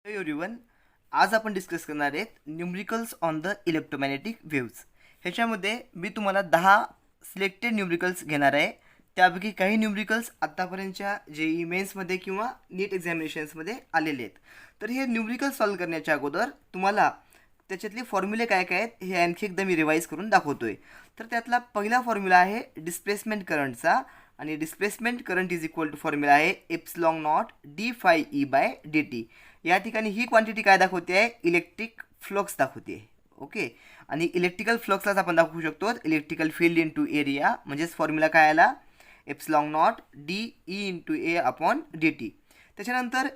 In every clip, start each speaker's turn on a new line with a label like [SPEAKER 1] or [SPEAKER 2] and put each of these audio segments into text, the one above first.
[SPEAKER 1] Hello everyone, आज आपण discuss करणार आहेत numericals on the electromagnetic waves. ह्याच्यामध्ये मी तुम्हाला 10 सिलेक्टेड न्यूमरिकल्स घेणार आहे. त्यापैकी काही न्यूमरिकल्स आत्तापर्यंतच्या JEE मेन्समध्ये किंवा नीट एक्झामिनेशन्समध्ये आलेले आहेत. तर हे न्यूमरिकल सॉल्व करण्याच्या अगोदर तुम्हाला त्याच्यातले फॉर्म्युले काय काय आहेत हे आणखी एकदा मी रिवाईज करून दाखवतोय. तर त्यातला पहिला फॉर्म्युला आहे डिस्प्लेसमेंट करंटचा, आणि displacement current is equal to formula आहे एप्सिलॉन नॉट d∅e/dt. या ठिकाणी ही क्वांटिटी काय दाखवते आहे, इलेक्ट्रिक फ्लक्स दाखवते आहे. ओके, आणि इलेक्ट्रिकल फ्लक्सलाच आपण दाखवू शकतो इलेक्ट्रिकल फील्ड इंटू एरिया, म्हणजेच फॉर्म्युला काय आला एप्सिलॉन नॉट dE/A/dt. त्याच्यानंतर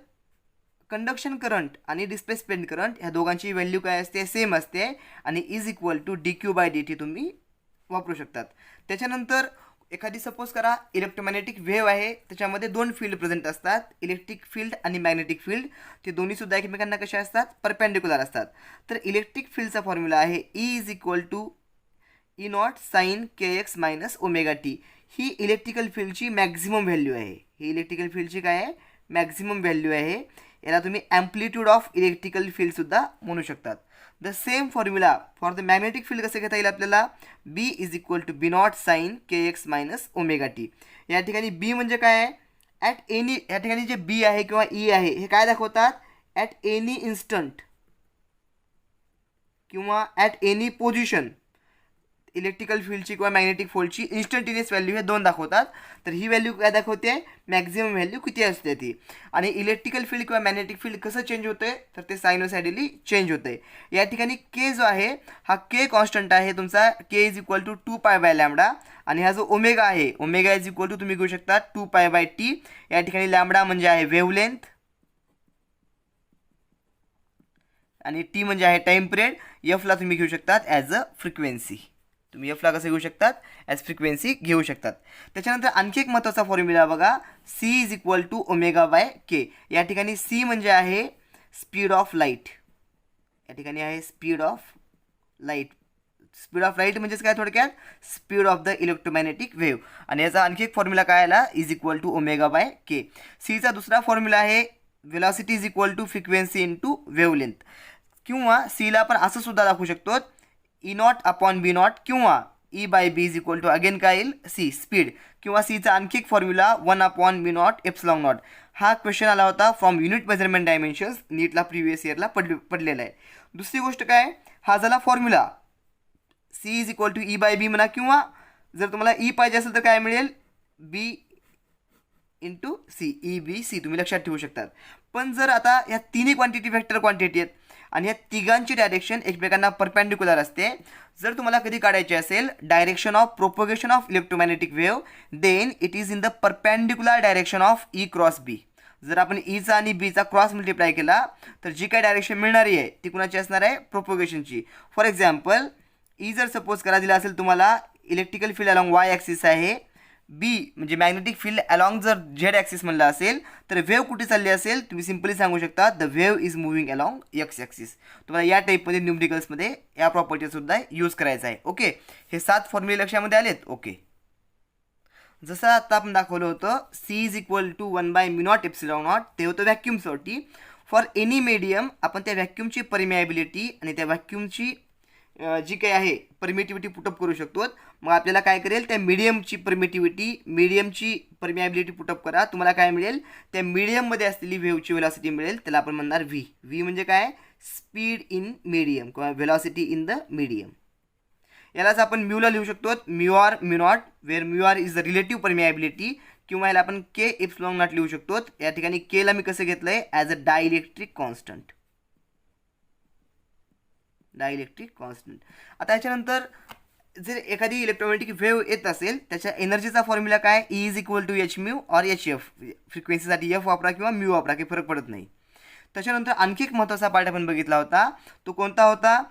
[SPEAKER 1] कंडक्शन करंट आणि डिस्प्लेसमेंट करंट ह्या दोघांची व्हॅल्यू काय असते, सेम असते, आणि इज इक्वल टू dQ/dt तुम्ही वापरू शकतात. त्याच्यानंतर एखादी सपोज करा इलेक्ट्रोमॅग्नेटिक वेव्ह आहे, त्याच्यामध्ये दोन फील्ड प्रेझेंट असतात, इलेक्ट्रिक फील्ड आणि मॅग्नेटिक फील्ड. ते दोन्हीसुद्धा एकमेकांना कशा असतात, परपेंडिक्युलर असतात. तर इलेक्ट्रिक फील्डचा फॉर्म्युला आहे E is equal to E0 sin kx minus omega T. ही इलेक्ट्रिकल फील्डची मॅक्झिमम व्हॅल्यू आहे. ही इलेक्ट्रिकल फील्डची काय आहे, मॅक्झिमम व्हॅल्यू आहे. याला तुम्ही ॲम्प्लिट्यूड ऑफ इलेक्ट्रिकल फील्डसुद्धा म्हणू शकतात. The same formula for the magnetic field कसं घेता येईल आपल्याला, B is equal to B0 sin kx minus omega T. या ठिकाणी B म्हणजे काय आहे, ॲट एनी, या ठिकाणी जे B आहे किंवा E आहे हे काय दाखवतात, ॲट एनी इन्स्टंट किंवा ॲट एनी पोझिशन. इलेक्ट्रिकल फील्डची किंवा मॅग्नेटिक फील्डची इन्स्टंटेनियस व्हॅल्यू हे दोन दाखवतात. तर ही व्हॅल्यू काय दाखवते, मॅक्झिमम व्हॅल्यू किती असते ती. आणि इलेक्ट्रिकल फील्ड किंवा मॅग्नेटिक फील्ड कसं चेंज होतं आहे, तर ते सायनोसायडली चेंज होतं आहे. या ठिकाणी के जो आहे हा के कॉन्स्टंट आहे तुमचा, के इज इक्वल टू 2π/λ. आणि हा जो ओमेगा आहे, ओमेगा इज इक्वल टू तुम्ही घेऊ शकता 2π/t. या ठिकाणी लॅम्बडा म्हणजे आहे वेव्हलेंथ आणि टी म्हणजे आहे टाइम पिरियड. एफला तुम्ही घेऊ शकतात ॲज अ फ्रिक्वेन्सी. तुम्ही एफला कसं घेऊ शकतात, ॲज फ्रिक्वेन्सी घेऊ शकतात. त्याच्यानंतर आणखी एक महत्त्वाचा फॉर्म्युला बघा, C इज इक्वल टू ω/k. या ठिकाणी C म्हणजे आहे स्पीड ऑफ लाईट. या ठिकाणी आहे speed of light. Speed of light म्हणजेच काय, थोडक्यात speed of the electromagnetic wave. आणि याचा आणखी एक फॉर्म्युला काय आला, इज इक्वल टू ω/k. सीचा दुसरा फॉर्म्युला आहे velocity is equal to frequency into wavelength. किंवा सीला आपण असं सुद्धा दाखवू शकतो E0/B0 किंवा E/B is equal to again काय येईल, C स्पीड. किंवा सीचा आणखी एक फॉर्म्युला 1/B0 एप्सिलॉन नॉट. हा क्वेश्चन आला होता फ्रॉम युनिट मेजरमेंट डायमेन्शन्स, नीटला प्रिव्हियस इयरला पडलेला आहे. दुसरी गोष्ट काय, हा झाला formula C is equal to E/B म्हणा, किंवा जर तुम्हाला E पाहिजे असेल तर काय मिळेल, B इंटू C, EBC तुम्ही लक्षात ठेवू शकतात. पण जर आता ह्या तिन्ही क्वांटिटी व्हेक्टर क्वांटिटी आहेत आणि या तिघांची डायरेक्शन एकमेकांना परपेंडिक्युलर असते. जर तुम्हाला कधी काढायचे असेल direction of propagation of electromagnetic wave, then it is in the perpendicular direction of E×B. जर आपण Eचा आणि Bचा क्रॉस मल्टिप्लाय केला तर जी काय डायरेक्शन मिळणारी आहे ती कुणाची असणार आहे, प्रोपोगेशनची. फॉर एक्झाम्पल E जर सपोज करा दिला असेल तुम्हाला, electrical field along Y axis आहे, B म्हणजे मॅग्नेटिक फील्ड अलॉंग जर Z ॲक्सिस म्हणलं असेल, तर वेव्ह कुठे चालली असेल, तुम्ही सिम्पली सांगू शकता the wave is moving along X axis. तुम्हाला या टाईपमध्ये न्यूमरिकल्समध्ये या प्रॉपर्टीसुद्धा यूज करायचा आहे. ओके, हे 7 फॉर्म्युले लक्षामध्ये आलेत. ओके, जसं आता आपण दाखवलं होतं C is equal to 1/μ0 epsilon naught, ते होतं व्हॅक्यूमसाठी. फॉर एनी मीडियम आपण त्या व्हॅक्यूमची परमिएबिलिटी आणि त्या व्हॅक्यूमची जी काही आहे परमिटिव्हिटी पुटअप करू शकतो. मग आपल्याला काय करेल, त्या मीडियमची परमिएबिलिटी पुटअप करा, तुम्हाला काय मिळेल, त्या मीडियममध्ये असलेली वेव्हची वेलॉसिटी मिळेल, त्याला आपण म्हणणार V. V म्हणजे काय, स्पीड इन मीडियम किंवा वेलॉसिटी इन द मीडियम. यालाच आपण म्यूला लिहू शकतो, μr μ0, where μr is the relative permeability, किंवा याला आपण K एप्सिलॉन नॉट लिहू शकतो. या ठिकाणी Kला मी कसं घेतलं आहे, as a dielectric constant. Dielectric constant. आता याच्यानंतर जर एखादी इलेक्ट्रोमॅग्नेटिक वेव्ह येत असेल, त्याच्या एनर्जीचा फॉर्म्युला काय, E is equal to hμ और hf. फ्रिक्वेन्सीसाठी F वापरा किंवा म्यू वापरा, काही फरक पडत नाही. त्याच्यानंतर आणखी एक महत्त्वाचा पार्ट आपण बघितला होता, तो कोणता होता,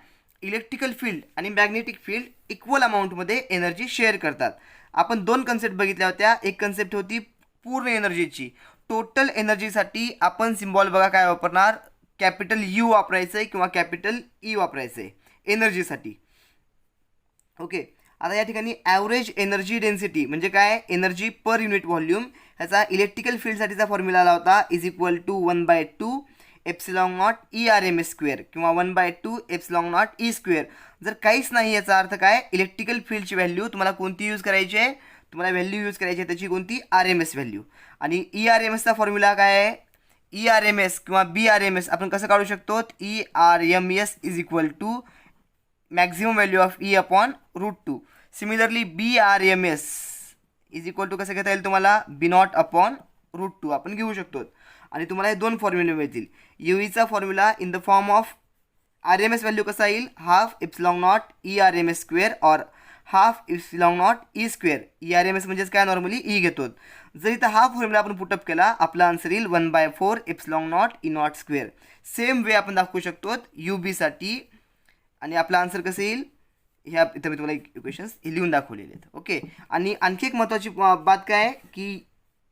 [SPEAKER 1] इलेक्ट्रिकल फील्ड आणि मॅग्नेटिक फील्ड इक्वल अमाऊंटमध्ये एनर्जी शेअर करतात. आपण दोन कन्सेप्ट बघितल्या होत्या. एक कन्सेप्ट होती पूर्ण एनर्जीची. टोटल एनर्जीसाठी आपण सिम्बॉल बघा काय वापरणार, कॅपिटल U वापरायचं आहे किंवा कॅपिटल E वापरायचं आहे एनर्जीसाठी. ओके, आता या ठिकाणी ॲव्हरेज एनर्जी डेन्सिटी म्हणजे काय, एनर्जी पर युनिट व्हॉल्यूम. ह्याचा इलेक्ट्रिकल फील्डसाठीचा फॉर्म्युला आला होता, is equal to 1/2 epsilon naught ERMS² किंवा 1/2 एप्सिलॉन नॉट E². जर काहीच नाही याचा अर्थ काय, इलेक्ट्रिकल फील्डची व्हॅल्यू तुम्हाला कोणती यूज करायची आहे, तुम्हाला व्हॅल्यू यूज करायची आहे त्याची कोणती, RMS व्हॅल्यू. आणि ERMSचा फॉर्म्युला काय आहे, ERMS किंवा BRMS आपण कसं काढू शकतो, ERMS is equal to maximum value of E/√2. Similarly BRMS is equal to कसं घेता येईल तुम्हाला, B0/√2 आपण घेऊ शकतो. आणि तुम्हाला हे दोन फॉर्म्युले मिळतील. यूईचा formula in the form of RMS value कसा येईल, हाफ एप्सिलॉन नॉट ERMS² और half epsilon not E². ERMS म्हणजेच काय, नॉर्मली E घेतो. जर इथं हा फॉर्म्युला आपण पुटअप केला, आपला आन्सर येईल 1/4 epsilon naught E0². Same way आपण दाखवू शकतो UBसाठी. आणि आपला आन्सर कसं येईल, ह्या इथं मी तुम्हाला इक्वेशन्स लिहून दाखवलेले आहेत. ओके. आणि आणखी एक महत्त्वाची बात काय आहे की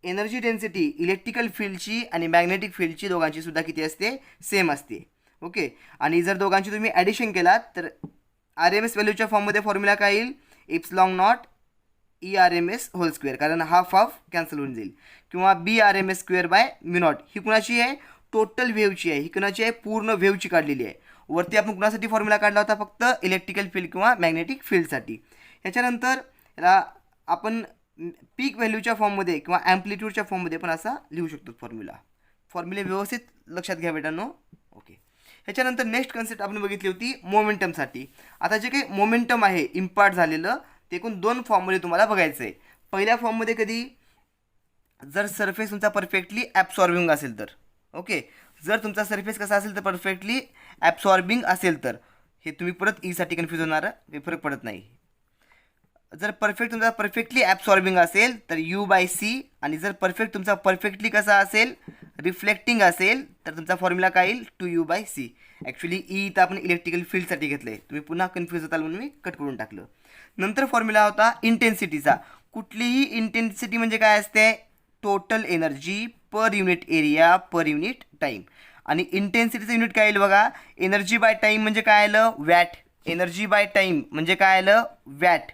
[SPEAKER 1] एनर्जी डेन्सिटी इलेक्ट्रिकल फील्डची आणि मॅग्नेटिक फील्डची दोघांची सुद्धा किती असते, सेम असते. ओके. आणि जर दोघांची तुम्ही ॲडिशन केलात तर RMS व्हॅल्यूच्या फॉर्ममध्ये फॉर्म्युला काय येईल, एप्सिलॉन नॉट ERMS², कारण हाफ कॅन्सल होऊन जाईल. किंवा BRMS²/μ0. ही कुणाची आहे, टोटल वेव्हची आहे. ही कुणाची आहे, पूर्ण वेव्हची काढलेली आहे. वरती आपण कुणासाठी फॉर्म्युला काढला होता, फक्त इलेक्ट्रिकल फील्ड किंवा मॅग्नेटिक फील्डसाठी. ह्याच्यानंतर याला आपण पीक व्हॅल्यूच्या फॉर्ममध्ये किंवा ॲम्प्लिट्यूडच्या फॉर्ममध्ये पण असा लिहू शकतो फॉर्म्युले व्यवस्थित लक्षात घ्या बेटांनो. ओके. ह्याच्यानंतर नेक्स्ट कन्सेप्ट आपण बघितली होती मोमेंटमसाठी. आता जे काही मोमेंटम आहे इम्पार्ट झालेलं ते एकूण दोन फॉर्ममध्ये तुम्हाला बघायचं आहे. पहिल्या फॉर्ममध्ये कधी, जर सरफेस तुमचा परफेक्टली ॲब्सॉर्बिंग असेल तर. ओके. जर तुमचा सरफेस कसा असेल तर परफेक्टली ॲब्सॉर्बिंग असेल तर, हे तुम्ही परत ईसाठी कन्फ्यूज होणार, काही फरक पडत नाही. जर तुमचा परफेक्टली ॲब्सॉर्बिंग असेल तर U/C. आणि जर तुमचा परफेक्टली कसा असेल, रिफ्लेक्टिंग असेल तर तुमचा फॉर्म्युला काय येईल, 2U/C. ॲक्च्युली इथं आपण इलेक्ट्रिकल फील्डसाठी घेतलं आहे, तुम्ही पुन्हा कन्फ्यूज होताल म्हणून मी कट करून टाकलं. नंतर फॉर्म्युला होता इंटेन्सिटीचा. कुठलीही इंटेन्सिटी म्हणजे काय असते, total energy per unit area per unit time. आणि इंटेन्सिटीचं युनिट काय येईल बघा, एनर्जी बाय टाईम म्हणजे काय आलं, वॅट. एनर्जी बाय टाईम म्हणजे काय आलं, वॅट.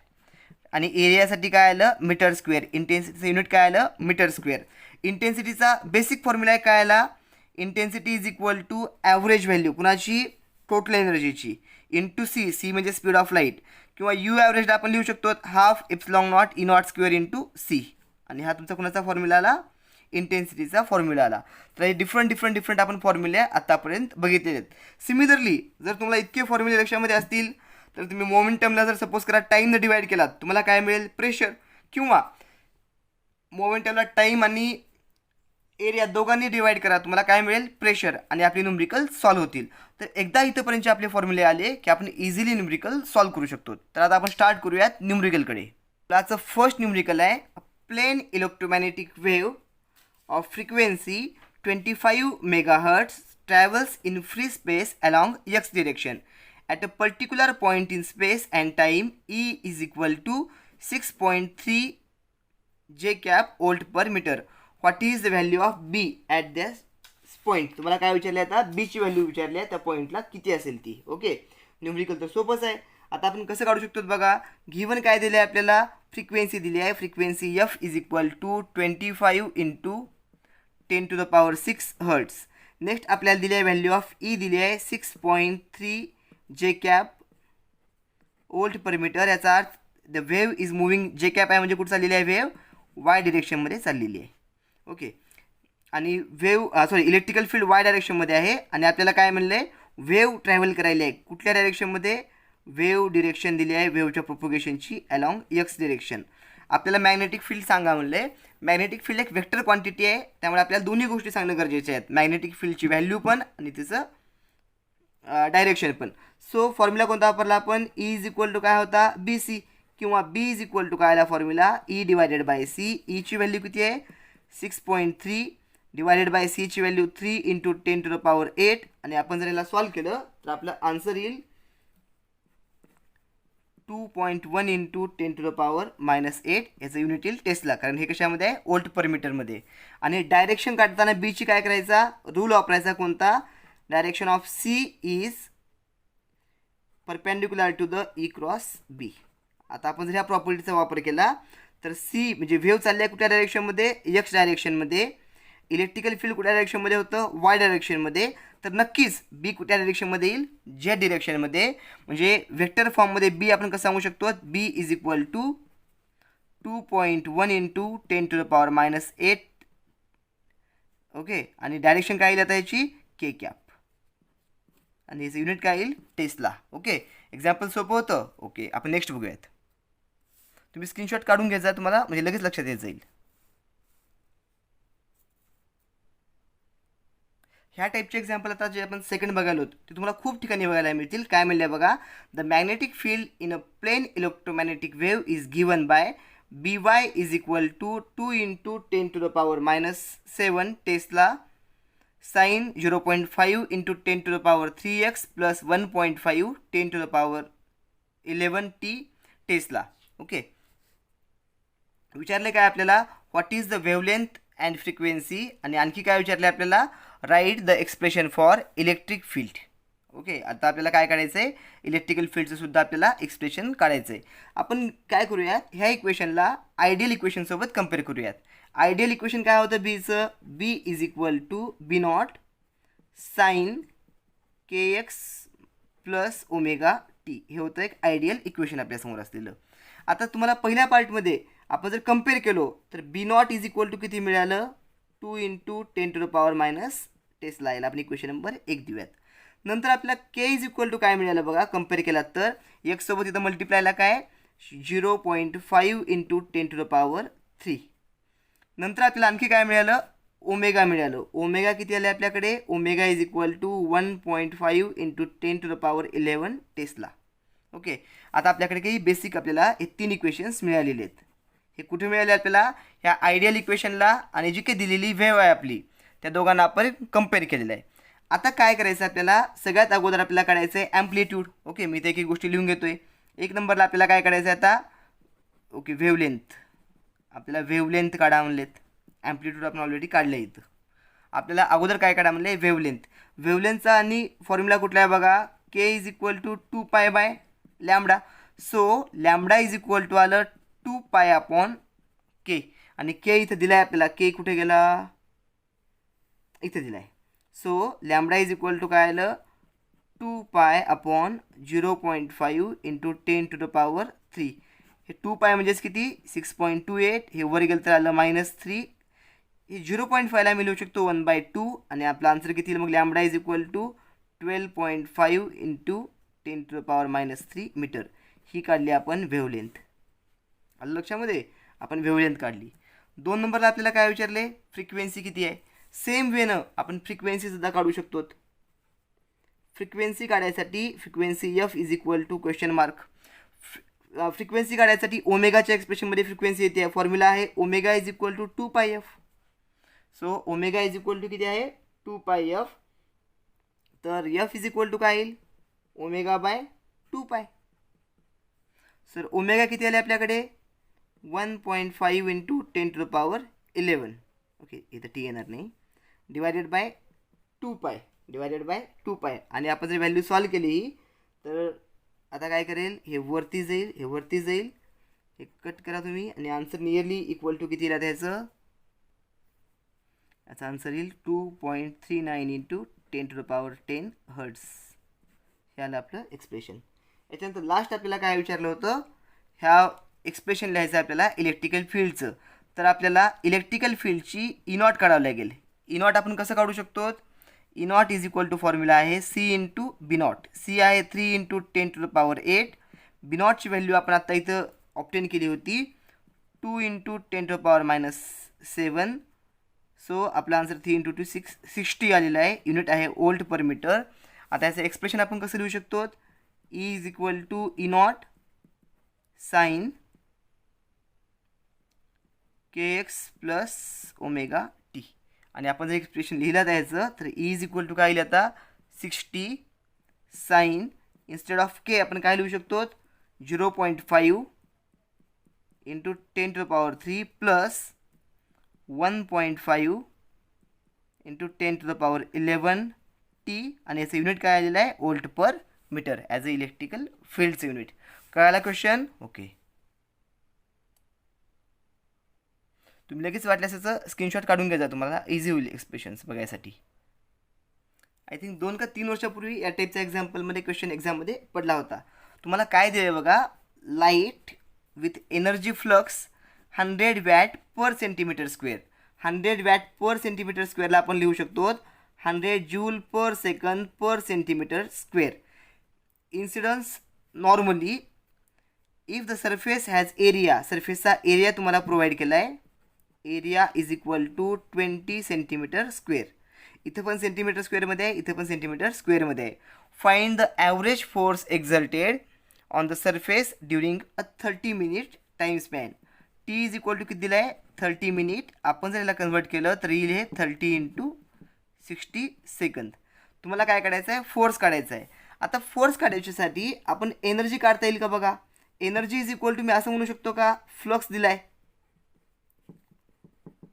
[SPEAKER 1] आणि एरियासाठी काय आलं, मीटर². इंटेन्सिटीचं युनिट काय आलं, मीटर². इंटेन्सिटीचा बेसिक फॉर्म्युला काय आला, intensity is equal to average value कुणाची, टोटल एनर्जीची, इंटू C म्हणजे स्पीड ऑफ लाईट. किंवा U ॲव्हरेजला आपण लिहू शकतो half epsilon naught E0² into C. आणि हा तुमचा कुणाचा फॉर्म्युला आला, इंटेन्सिटीचा फॉर्म्युला आला. तर हे डिफरंट आपण फॉर्म्युले आतापर्यंत बघितलेले आहेत. सिमिलरली जर तुम्हाला इतके फॉर्म्युले लक्षामध्ये असतील तर तुम्ही मोमेंटमला जर सपोज करा टाईमनं डिवाइड केलात, तुम्हाला काय मिळेल, प्रेशर. किंवा मोमेंटमला टाईम आणि एरिया दोघांनी डिवाइड करा, तुम्हाला काय मिळेल, प्रेशर. आणि आपले न्यूमरिकल सॉल्व्ह होतील. तर एकदा इथंपर्यंतचे आपले फॉर्म्युले आले की आपण इझिली न्यूमरिकल सॉल्व्ह करू शकतो. तर आता आपण स्टार्ट करूयात न्यूमरिकलकडे. आजचं फर्स्ट न्यूमरिकल आहे, plane electromagnetic wave of frequency 25 MHz travels in free space along x direction at a particular point in space and time. E is equal to 6.3 J cap volt per meter. What is the value of B at this point? तुम्हाला काय विचारले, आता B ची value विचारली आहे, त्या पॉईंटला किती असेल ती. ओके. न्यूमरिकल तर सोपंच आहे. आता आपण कसं काढू शकतो बघा, गिवन काय दिले आहे आपल्याला, फ्रिक्वेन्सी दिली आहे. Frequency F is equal to 25 into 10⁻6 hertz. Next आपल्याला दिली आहे व्हॅल्यू ऑफ E दिली आहे 6.3 J cap volt per metre. याचा earth the wave is moving, J cap आहे म्हणजे कुठं चाललेली आहे, वेव्ह Y डिरेक्शनमध्ये चाललेली आहे. ओके. आणि इलेक्ट्रिकल फील्ड Y डायरेक्शनमध्ये आहे. आणि आपल्याला काय म्हणलं आहे, वेव्ह ट्रॅव्हल करायला आहे कुठल्या डायरेक्शनमध्ये, वेव्ह डिरेक्शन दिली आहे वेव्हच्या प्रोपोगेशनची अलॉंग एक्स डिरेक्शन. आपल्याला मॅग्नेटिक फील्ड सांगा म्हणलं आहे. मॅग्नेटिक फील्ड एक वेक्टर क्वांटिटी आहे, त्यामुळे आपल्याला दोन्ही गोष्टी सांगणं गरजेचे आहेत, मॅग्नेटिक फील्डची व्हॅल्यू पण आणि तिचं डायरेक्शन पण. सो फॉर्म्युला कोणता वापरला आपण, E इज इक्वल टू काय होता, BC. किंवा B इज इक्वल टू काय आला फॉर्म्युला, E/C. E ची व्हॅल्यू किती आहे, 6.3 डिवायडेड बाय C ची व्हॅल्यू 3 इंटू 10⁸. आणि आपण जर याला सॉल्व्ह केलं तर आपलं आन्सर येईल 2.1 इंटू 10⁻⁻8. याचं युनिट येईल टेस्ला, कारण हे कशामध्ये आहे, वोल्ट पर मीटरमध्ये. आणि डायरेक्शन काढताना B ची काय करायचा, रूल वापरायचा कोणता, direction of C is perpendicular to the E cross B. आता आपण जर ह्या प्रॉपर्टीचा वापर केला तर C म्हणजे वेव्ह चालली आहे कुठल्या डायरेक्शनमध्ये, एक्स डायरेक्शनमध्ये. इलेक्ट्रिकल फील्ड कुठल्या डायरेक्शनमध्ये होतं, वाय डायरेक्शनमध्ये, तर नक्कीच बी कुठल्या डायरेक्शनमध्ये येईल, झेड डिरेक्शनमध्ये. म्हणजे वेक्टर फॉर्ममध्ये बी आपण कसं सांगू शकतो, B is equal to 2.1 into 10⁻⁸. Okay, आणि डायरेक्शन काय येईल आता याची, के कॅप, आणि याचं युनिट काय येईल, टेस्ला. ओके, एक्झाम्पल सोपं होतं. ओके, आपण नेक्स्ट बघूयात. तुम्ही स्क्रीनशॉट काढून घ्यायचा, तुम्हाला म्हणजे लगेच लक्षात येत जाईल. ह्या टाईपचे एक्झाम्पल आता जे आपण सेकंड बघायला होतो ते तुम्हाला खूप ठिकाणी बघायला मिळतील. काय म्हणले बघा, the magnetic field in a plane electromagnetic wave is given by by is equal to 2 into 10⁻⁷ tesla sine 0.5 into 10⁻³ plus 1.5 10⁻11 tesla. Okay, विचारले काय आपल्याला, what is the wavelength and frequency, आणि आणखी काय विचारले आपल्याला, write the expression for electric field. Okay, आता आपल्याला काय काढायचं आहे, इलेक्ट्रिकल फील्डचं सुद्धा आपल्याला एक्सप्रेशन काढायचं आहे. आपण काय करूयात, ह्या इक्वेशनला आयडियल इक्वेशनसोबत कम्पेअर करूयात. आयडियल इक्वेशन काय होतं बीचं, B is equal to B naught sine kx plus omega T, हे होतं एक आयडियल इक्वेशन आपल्यासमोर असलेलं. आता तुम्हाला पहिल्या पार्टमध्ये आपण जर कम्पेअर केलो तर बी नॉट इज इक्वल टू किती मिळालं, 2 इंटू 10⁻⁻ टेस्ला यायला आपण इक्वेशन नंबर 1 देऊयात. नंतर आपल्याला के इज इक्वल टू काय मिळालं बघा, कम्पेअर केला तर एक्ससोबत इथं मल्टिप्लायला काय 0.5 इंटू 10⁻3. नंतर आपल्याला आणखी काय मिळालं, ओमेगा मिळालं. ओमेगा किती आले आपल्याकडे, omega is equal to 1.5 into 10⁻11 tesla. Okay, आता आपल्याकडे काही बेसिक आपल्याला हे 3 इक्वेशन्स मिळालेले आहेत. हे कुठे मिळाले आपल्याला, ह्या आयडियल इक्वेशनला आणि जी काही दिलेली वेव्ह आहे आपली त्या दोघांना आपण कम्पेअर केलेलं आहे. आता काय करायचं आपल्याला, सगळ्यात अगोदर आपल्याला काढायचं आहे ॲम्प्लिट्यूड. ओके, मी ते एक गोष्टी लिहून घेतोय. एक नंबरला आपल्याला काय काढायचं आहे आता, ओके, वेवलेंथ. आपल्याला वेवलेंथ काढा म्हणलेत, ॲम्प्लिट्यूड आपण ऑलरेडी काढलं इथं. आपल्याला अगोदर काय काढा म्हणले, वेवलेंथ. वेवलेंथचा आणि फॉर्म्युला कुठला आहे बघा, K is equal to 2π/λ. So lambda is equal to आलं 2π/k, आणि के इथं दिला आहे आपल्याला, के कुठे गेला, इथं दिला आहे. So lambda is equal to काय आलं, 2π/0.5 इंटू 10⁻3. हे 2π म्हणजेच किती, 6.28. हे वर गेलं तर आलं -3. हे 0.5ला मी लिहू शकतो 1/2, आणि आपला आन्सर किती येईल मग, lambda is equal to 12.5 into 10⁻³ metre. ही काढली आपण वेवलेंथ. आलं लक्षामध्ये, आपण वेवलेंथ काढली. 2 नंबरला आपल्याला काय विचारले, फ्रिक्वेन्सी किती आहे. सेम वेनं आपण फ्रिक्वेन्सीसुद्धा काढू शकतो. फ्रिक्वेन्सी काढायसाठी frequency F is equal to question mark. Frequency काढायसाठी ओमेगाच्या एक्सप्रेशनमध्ये फ्रिक्वेन्सी येते, फॉर्म्युला आहे omega is equal to 2πf. So omega is equal to किती आहे, 2πf. तर एफ इज इक्वल टू काय येईल, ω/2π. सर ओमेगा किती आले आपल्याकडे, 1.5 इंटू 10⁻11. ओके, इथं टी येणार नाही, डिवायडेड बाय 2π. आणि आपण जर व्हॅल्यू सॉल्व केली तर आता काय करेल, हे वरती जाईल, हे वरती जाईल, हे कट करा तुम्ही, आणि आन्सर नियरली इक्वल टू किती राहते याचं, याचा आन्सर येईल 2.39 इंटू 10⁻10 हर्ट्स. हे आलं आपलं एक्सप्रेशन. याच्यानंतर लास्ट आपल्याला काय विचारलं होतं, ह्या एक्सप्रेशन लिहायचं आपल्याला इलेक्ट्रिकल फील्डचं. तर आपल्याला इलेक्ट्रिकल फील्डची ई नॉट काढावं लागेल. ई नॉट आपण कसं काढू शकतो, E naught is equal to formula आहे C into B naught. C आहे 3 इंटू 10⁸. बी नॉटची व्हॅल्यू आपण आत्ता इथं ऑप्टेन केली होती 2 इंटू 10⁻⁷. सो आपला आन्सर 3 इंटू 2 60 आलेला आहे. युनिट आहे वोल्ट पर मीटर. आता याचं एक्सप्रेशन आपण कसं लिहू शकतो, E is equal to E naught sine kx plus omega T. आणि आपण जर एक्सप्रेशन लिहिलं त्याचं तर ई इज इक्वल टू काय येईल आता 60 साइन, इन्स्टेड ऑफ के आपण काय लिहू शकतो 0.5 इंटू 10⁻³ प्लस 1.5 इंटू 10⁻11 टी. आणि याचं युनिट काय आलेलं आहे volt per metre as a electrical फील्डचं युनिट. कळाला क्वेश्चन. ओके, तुम्ही लगेच वाटल्यास त्याचं स्क्रीनशॉट काढून घ्यायचा, तुम्हाला इझी होईल एक्सप्रेशन्स बघायसाठी. आय थिंक 2 का 3 वर्षापूर्वी या टाईपचा एक्झाम्पलमध्ये क्वेश्चन एक्झाममध्ये पडला होता. तुम्हाला काय दिलं आहे बघा, light with energy flux 100 watt per centimetre square. 100 watt per centimetre स्क्वेअरला आपण लिहू शकतो 100 joule per second per centimetre square. Incidence normally if the surface has area, सरफेसचा एरिया तुम्हाला प्रोव्हाइड केला आहे, area is equal to 20 centimetre square. इथं पण सेंटीमीटर स्क्वेअरमध्ये आहे, इथं पण सेंटीमीटर स्क्वेअरमध्ये आहे. Find the average force exalted on the surface during a 30 minute time span. T is equal to किती दिलं आहे 30 मिनिट. आपण जर याला कन्वर्ट केलं तर येईल हे 30 × 60 सेकंद. तुम्हाला काय काढायचं आहे, फोर्स काढायचा आहे. आता फोर्स काढायच्यासाठी आपण एनर्जी काढता येईल का बघा. एनर्जी इज इक्वल टू मी असं म्हणू शकतो का, फ्लक्स दिला आहे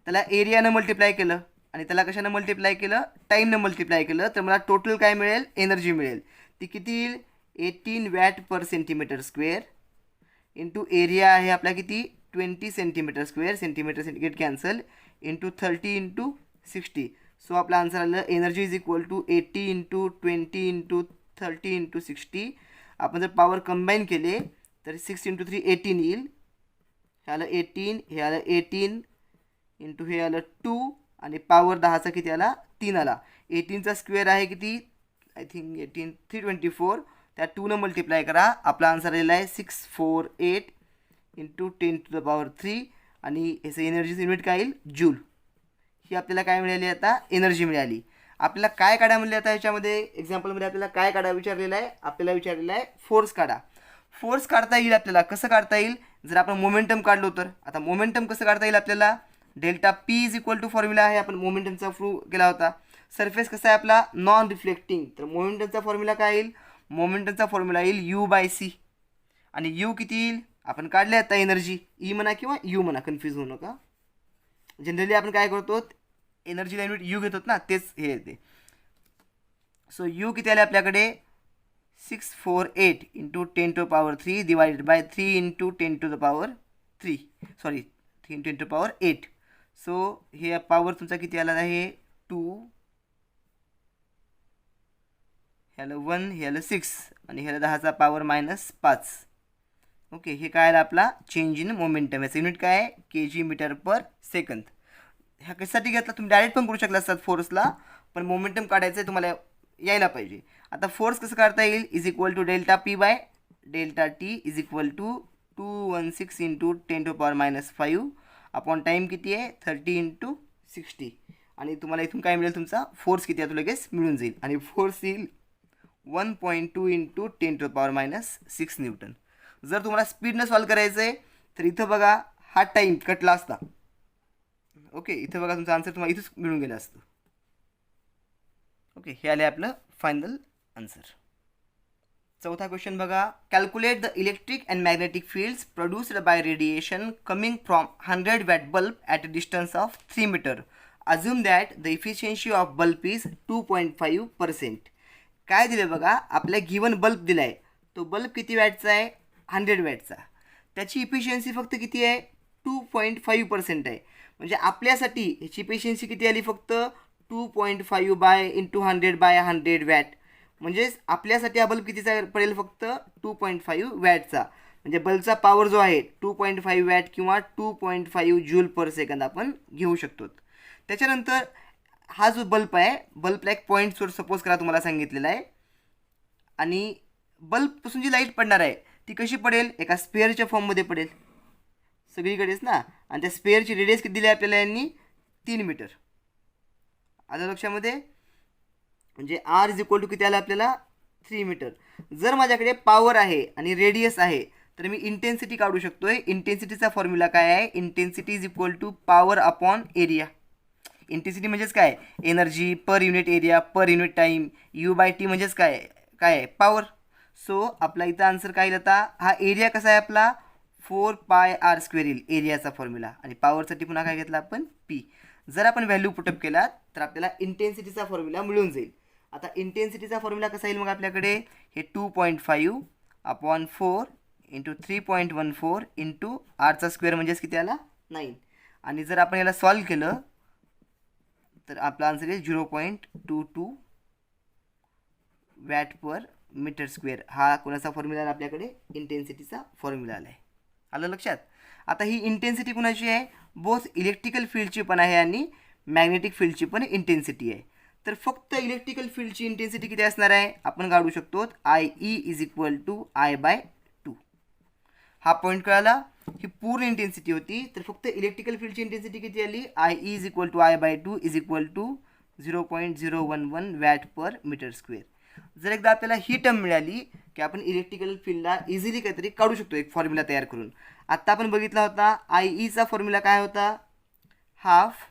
[SPEAKER 1] त्याला एरियानं मल्टिप्लाय केलं आणि त्याला कशानं मल्टिप्लाय केलं, टाईमनं मल्टिप्लाय केलं, तर मला टोटल काय मिळेल, एनर्जी मिळेल. ती किती येईल 18 watt per centimetre square into area आहे आपला किती 20 centimetre square, centimetre centigrade cancel, into 30 × 60. So आपला आन्सर आलं एनर्जी इज इक्वल टू 80 × 20 × 30 × 60. आपण जर पॉवर कंबाईन केले तर 6 × 3 18 येईल. हे आलं 18, हे आलं 18 इंटू हे आलं 2 आणि पॉवर 10चा किती आला 3 आला. 18चा स्क्वेअर आहे किती, आय थिंक 18 324, त्या 2नं मल्टिप्लाय करा. आपला आन्सर आलेला आहे 648 इंटू 10⁻³ आणि याचं एनर्जीचं युनिट काय येईल, जूल. ही आपल्याला काय मिळाली, आता एनर्जी मिळाली. आपल्याला काय काढा म्हणले, आता याच्यामध्ये एक्झाम्पलमध्ये आपल्याला काय काढा विचारलेलं आहे, आपल्याला विचारलेलं आहे फोर्स काढा. फोर्स काढता येईल आपल्याला, कसं काढता येईल, जर आपण मोमेंटम काढलो तर. आता मोमेंटम कसं काढता येईल आपल्याला, delta P is equal to formula आहे, आपण मोमेंटमचा प्रूव्ह केला होता. सरफेस कसा आहे आपला नॉन रिफ्लेक्टिंग, तर मोमेंटमचा फॉर्म्युला काय येईल, मोमेंटमचा फॉर्म्युला येईल U/c. आणि यू किती येईल, आपण काढले आता एनर्जी, ई म्हणा किंवा यू म्हणा, कन्फ्यूज होऊ नका. जनरली आपण काय करतो, एनर्जीला युनिट यू घेतो ना, तेच हे येते. सो यू किती आले आपल्याकडे 648 into 10⁻³ divided by 3 into 10⁻³ sorry 3 × 10⁻8. So हे पॉवर तुमचा किती आला आहे 2, ह्याला 1, ह्याला 6 आणि ह्याला 10चा पॉवर -5. ओके, हे काय आलं आपला चेंज इन मोमेंटम. याचं युनिट काय आहे kg/s. ह्या कशासाठी घेतला, तुम्ही डायरेक्ट पण करू शकला असतात फोर्सला, पण मोमेंटम काढायचं आहे तुम्हाला यायला पाहिजे. आता फोर्स कसं काढता येईल, is equal to delta P by delta T is equal to 216 into 10⁻5 upon time किती आहे 30 × 60. आणि तुम्हाला इथून काय मिळेल, तुमचा फोर्स किती आहे तो लगेच मिळून जाईल. आणि फोर्स येईल 1.2 इंटू 10⁻6 न्यूटन. जर तुम्हाला स्पीडनं सॉल्व करायचं आहे तर इथं बघा हा टाईम कटला असता. ओके, इथं बघा तुमचा आन्सर तुम्हाला इथंच मिळून गेला असतं. ओके, हे आले आपलं फायनल आन्सर. चौथा क्वेश्चन बघा, calculate the electric and magnetic fields produced by radiation coming from 100 watt bulb at a distance of 3 metre. Assume that the efficiency of bulb is 2.5%. काय दिलं बघा, आपल्या गिवन बल्ब दिला आहे, तो बल्ब किती वॅटचा आहे 100 वॅटचा. त्याची इफिशियन्सी फक्त किती आहे 2.5% आहे. म्हणजे आपल्यासाठी ह्याची इफिशियन्सी किती आली फक्त 2.5 बाय इंटू 100/100 वॅट. म्हणजेच आपल्यासाठी हा बल्ब कितीचा पडेल फक्त 2.5 वॅटचा. म्हणजे बल्बचा पॉवर जो आहे 2.5 वॅट किंवा 2.5 जूल पर सेकंद आपण घेऊ शकतो. त्याच्यानंतर हा जो बल्ब आहे, बल्बला एक पॉईंट सोर्स सपोज करा तुम्हाला सांगितलेला आहे, आणि बल्बपासून जी लाईट पडणार आहे ती कशी पडेल, एका स्पेअरच्या फॉर्ममध्ये पडेल सगळीकडेच ना. आणि त्या स्पेअरची रेडियस किती दिली आपल्याला यांनी 3 मीटर. आलं लक्षामध्ये, म्हणजे R इज इक्वल टू किती आलं आपल्याला 3 मीटर. जर माझ्याकडे पॉवर आहे आणि रेडियस आहे तर मी इंटेन्सिटी काढू शकतोय. इंटेन्सिटीचा फॉर्म्युला काय आहे, intensity is equal to power upon area. Intensity म्हणजेच काय, energy per unit area per unit time. U/t म्हणजेच काय काय आहे, पॉवर. सो आपला इथं आन्सर काय येईल, आता हा एरिया कसा आहे आपला 4πr² येईल एरियाचा फॉर्म्युला. आणि पॉवरसाठी पुन्हा काय घेतला आपण P. जर आपण व्हॅल्यू पुटअप केला तर आपल्याला इंटेन्सिटीचा फॉर्म्युला मिळून जाईल. आता इंटेन्सिटीचा फॉर्म्युला कसा येईल मग आपल्याकडे, हे 2.5 अपॉन 4 इंटू 3.14 इंटू आरचा स्क्वेअर म्हणजेच किती आला 9. आणि जर आपण याला सॉल्व केलं तर आपला आन्सर येईल 0.22 वॅट पर मीटर स्क्वेअर. हा कोणाचा फॉर्म्युला आहे आपल्याकडे? इंटेन्सिटीचा फॉर्म्युला आला आहे. आलं लक्षात? आता ही इंटेन्सिटी कुणाची आहे? बोथ इलेक्ट्रिकल फील्डची पण आहे आणि मॅग्नेटिक फील्डची पण इंटेन्सिटी आहे. तर फक्त इलेक्ट्रिकल फील्डची इंटेन्सिटी किती असणार आहे? आपण काढू शकतो IE is equal to I/2. हा पॉईंट कळाला? ही पूर्ण इंटेन्सिटी होती. तर फक्त इलेक्ट्रिकल फील्डची इंटेन्सिटी किती आली? IE is equal to I/2 is equal to 0.011 watt per metre square. जर एकदा आपल्याला ही टर्म मिळाली की आपण इलेक्ट्रिकल फील्डला इझिली काहीतरी काढू शकतो एक फॉर्म्युला तयार करून. आत्ता आपण बघितला होता IEचा फॉर्म्युला काय होता? Half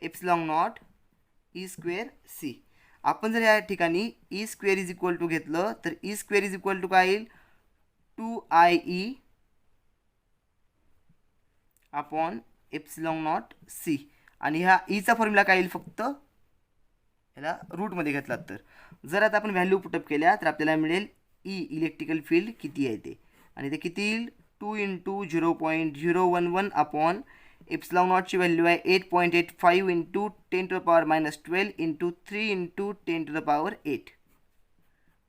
[SPEAKER 1] epsilon naught E square C. आपण जर या ठिकाणी E square is equal to घेतलं तर E square is equal to काय येईल? 2IE upon epsilon not C. आणि ह्या ईचा फॉर्म्युला काय येईल? फक्त याला रूटमध्ये घेतलात तर. जर आता आपण व्हॅल्यू पुटअप केल्या तर आपल्याला मिळेल E इलेक्ट्रिकल फील्ड किती आहे ते. आणि ते किती येईल? 2 इंटू 0.011 अपॉन एप्सिलॉन नॉटची व्हॅल्यू आहे 8.85 इंटू 10⁻12 इंटू 3 इंटू 10⁸.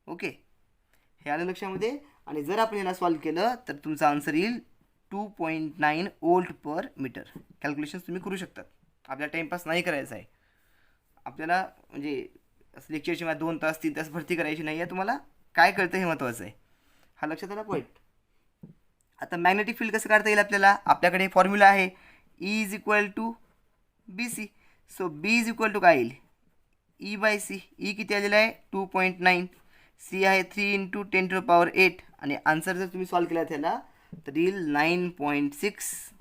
[SPEAKER 1] ओके, हे आलं लक्षामध्ये. आणि जर आपण याला सॉल्व केलं तर तुमचा आन्सर येईल 2.9 वोल्ट पर मीटर. कॅल्क्युलेशन्स तुम्ही करू शकतात. आपल्याला टाईमपास नाही करायचा आहे. आपल्याला म्हणजे लेक्चरची मला 2 तास 3 तास भरती करायची नाही आहे. तुम्हाला काय कळतं हे महत्त्वाचं आहे. हा लक्षात आला पॉईंट. आता मॅग्नेटिक फील्ड कसं काढता येईल आपल्याला? आपल्याकडे फॉर्म्युला आहे E is equal to BC. So B is equal to काय येईल? E/C. E किती आलेला आहे? 2.9. C आहे 3 इंटू 10⁸ आणि आन्सर जर तुम्ही सॉल्व केला त्याला तर येईल 9.6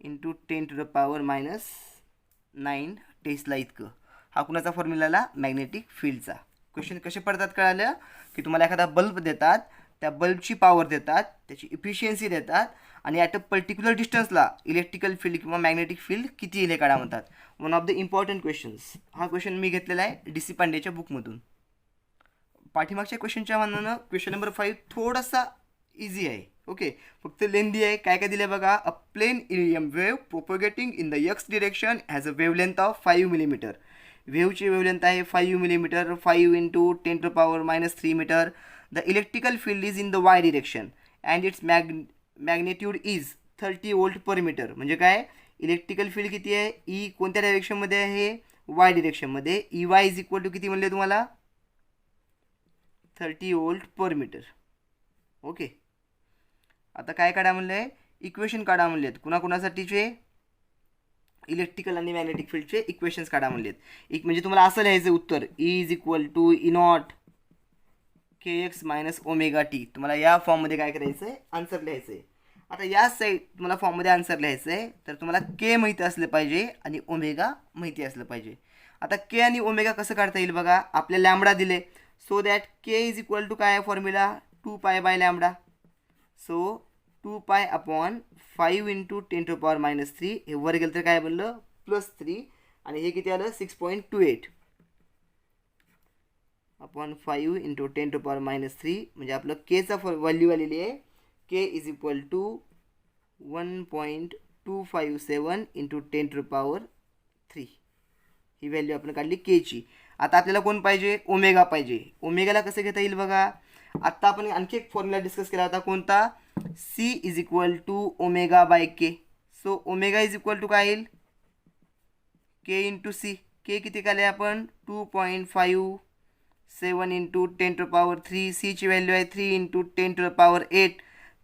[SPEAKER 1] इंटू 10⁻⁹ टेस्ला इतकं. हा कुणाचा फॉर्म्युला? मॅग्नेटिक फील्डचा. क्वेश्चन कसे पडतात कळालं की तुम्हाला एखादा बल्ब देतात, त्या बल्बची पॉवर देतात, त्याची इफिशियन्सी देतात आणि ॲट अ पर्टिक्युलर डिस्टन्सला इलेक्ट्रिकल फील्ड किंवा मॅग्नेटिक फील्ड किती येईल काढा म्हणतात. One of the important questions. हा क्वेश्चन मी घेतलेला आहे DC पांडेच्या बुकमधून. पाठीमागच्या क्वेश्चनच्या मानानं क्वेश्चन नंबर 5 थोडासा इझी आहे. ओके, फक्त लेंदी आहे. काय काय दिलं आहे बघा? A plane EM wave propagating in the x direction has a wavelength of 5 millimetre. वेव्हची वेवलेंथ आहे 5 millimetre. 5 into 10⁻³ metre. The electrical field is in the Y direction and its magnitude is 30 volt per metre. म्हणजे काय? Electrical field किती आहे? E कोणत्या डायरेक्शनमध्ये आहे? Y डिरेक्शनमध्ये. EY इज इक्वल टू किती म्हणले तुम्हाला? 30 वोल्ट पर मीटर. ओके, आता काय काढा म्हणलं आहे? इक्वेशन काढा म्हणलेत. कुणाकुणासाठीचे? इलेक्ट्रिकल आणि मॅग्नेटिक फील्डचे इक्वेशन्स काढा म्हणलेत. एक म्हणजे तुम्हाला असं लिहायचं उत्तर E is equal to E0 kx minus omega T. तुम्हाला या फॉर्ममध्ये काय करायचं आहे? आन्सर लिहायचं आहे. आता या साईड तुम्हाला फॉर्ममध्ये आन्सर लिहायचं आहे तर तुम्हाला के माहिती असलं पाहिजे आणि ओमेगा माहिती असलं पाहिजे. आता के आणि ओमेगा कसं काढता येईल बघा? आपल्या लॅम्बडा दिले. So that K is equal to काय आहे फॉर्म्युला? 2π/λ. सो 2π अपॉन 5 इंटू 10⁻³ हे वर गेलं तर काय बनलं? +3. आणि हे किती आलं? 6.28 अपॉन 5 इंटू 10⁻³ म्हणजे आपलं केचा व्हॅल्यू आलेली आहे. K is equal to 1.257 into 10⁻³ ही व्हॅल्यू आपण काढली केची. आता आपल्याला कोण पाहिजे? ओमेगा पाहिजे. ओमेगाला कसं घेता येईल बघा? आत्ता आपण आणखी एक फॉर्म्युला डिस्कस केला होता. कोणता? C इज इक्वल टू ω/k. So omega is equal to काय येईल? के इंटू C. के किती काढले आपण? 2.57 इंटू 10⁻³ C ची व्हॅल्यू आहे 3 इंटू 10⁸.